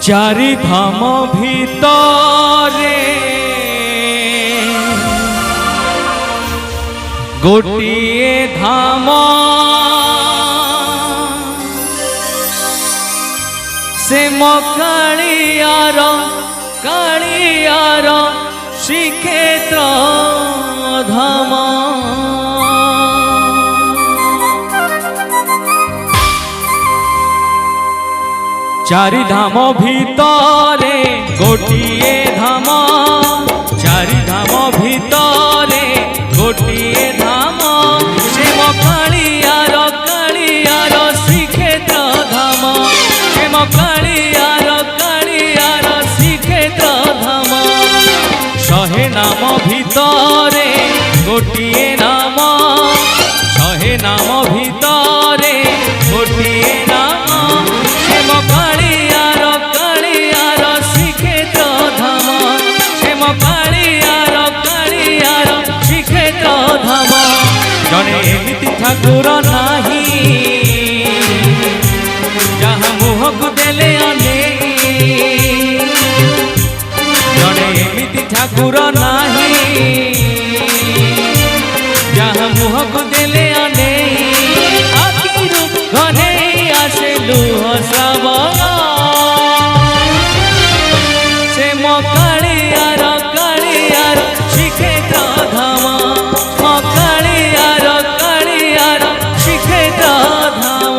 चारि धाम भितरे गोटिए धाम से कालियार श्रीक्षेत्र धाम। चारि धाम भितरे गोटिए धाम, चारि धाम भितरे गोटिए धाम से कालियार श्रीक्षेत्र धाम, से कालियार श्रीक्षेत्र धाम। शहे नाम भितरे गोटिए नाम, शहे नाम भितरे गोटिए नाम से कालियार श्रीक्षेत्र धाम, से कालियार श्रीक्षेत्र धाम। जने एमिति ठाकुर नाही जहाँ मुह को देले अनेई, जने एमिति ठाकुर नाही जहाँ मुह को देले अनेई। आखिरु घने आसे लुह श्रावण से कालियार श्रीक्षेत्र धाम, कालियार श्रीक्षेत्र धाम।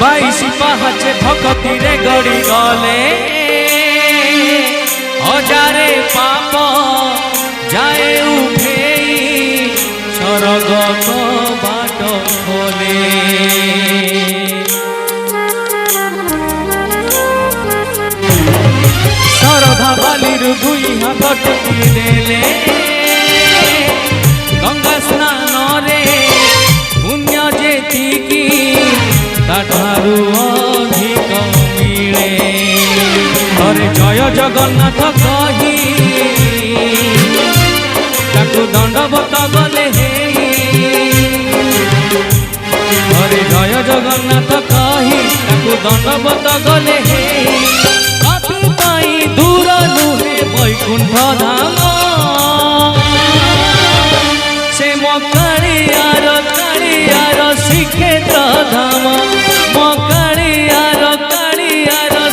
बाईसी पाहाचे भक्ति रे गड़ी गले हजारे पाप जाए उठेई स्वर्ग को बाट खोले। शरधा बालिर दुई हाथ टुकी देले गंगा स्नान रे पुण्य जेतिकी ताठारु अधिक मिले। अरे जय जगन्नाथ कही ताकु दंडवत गले हेई, अरे जय जगन्नाथ कही ताकु दंडवत गले हेई। पापी पाई दूर नुहे वैकुंठ धाम से कालियार श्रीक्षेत्र धाम, कालियार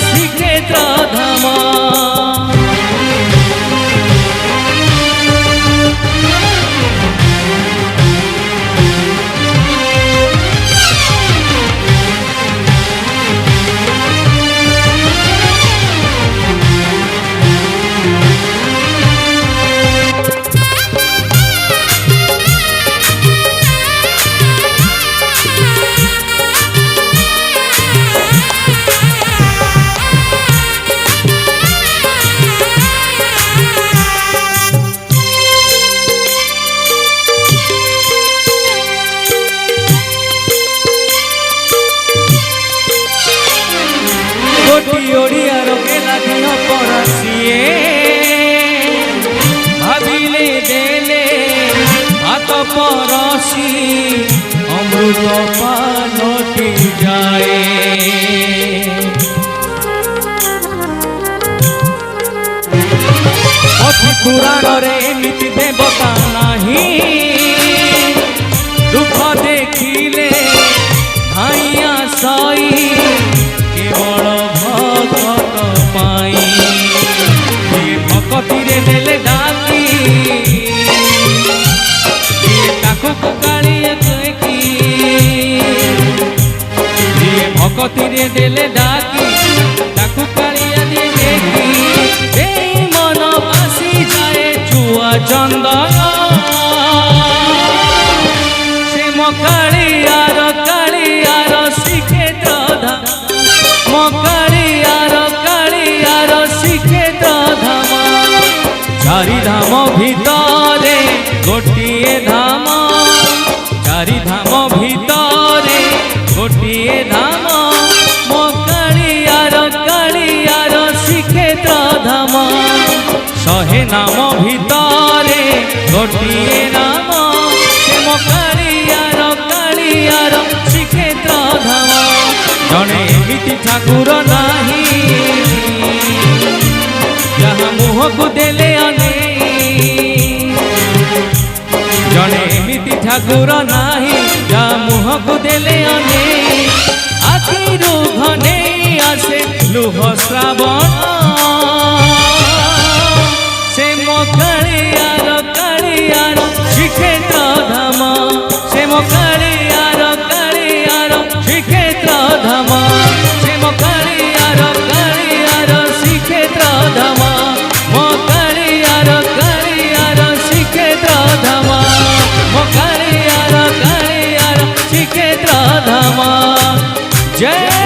श्रीक्षेत्र धाम। ओडियार मेला दिन परसिए भाविले देले भात परसी अमृत पालटी जाए। अति पुराण रे एमिति देवता नाही दुख देखिले धाई ପତିରେ ଦେଲେ ଡାକି ତାକୁ କାଳିଆ ଦିଏ ଦେଖି ଏଇ ମନ ଭାସି ଯାଏ ଚୁଆ ଚନ୍ଦନ ସେ ମୋ କାଳିଆର ଶ୍ରୀକ୍ଷେତ୍ର ଧାମ ମୋ କାଳିଆର ଶ୍ରୀକ୍ଷେତ୍ର ଧାମ ଚାରି ଧାମ ଭିତରେ ଗୋଟିଏ ଧାମ ଚାରି ଧାମ ଭିତରେ ଗୋଟିଏ ଧାମ ମୋ କାଳିଆର ଶ୍ରୀକ୍ଷେତ୍ର ଧାମ ଶହେ ନାମ ଭିତରେ ଗୋଟିଏ ନାମ ସେ ମୋ କାଳିଆର ଶ୍ରୀକ୍ଷେତ୍ର ଧାମ ଜଣେ ଏମିତି ଠାକୁର ନାହିଁ ଯାହା ମୁହଁକୁ ଦେଲେ ଅନେଇ ଜଣେ ଏମିତି ଠାକୁର ନାହିଁ ଯାହା ମୁହଁକୁ ଦେଲେ ଅନେଇ ଆଖିରୁ ଘନେଇ ଆସେ ଲୁହ ଶ୍ରାବଣ ସେ ମୋ କାଳିଆର ଶ୍ରୀକ୍ଷେତ୍ର ଧାମ ସେ ମୋ କାଳିଆର ଶ୍ରୀକ୍ଷେତ୍ର ଧାମ ସେ ମୋ କାଳିଆର ଶ୍ରୀକ୍ଷେତ୍ର ଧାମ ମୋ କାଳିଆର ଶ୍ରୀକ୍ଷେତ୍ର ଧାମ ମୋ କାଳିଆର ଶ୍ରୀକ୍ଷେତ୍ର ଧାମ ଜୟ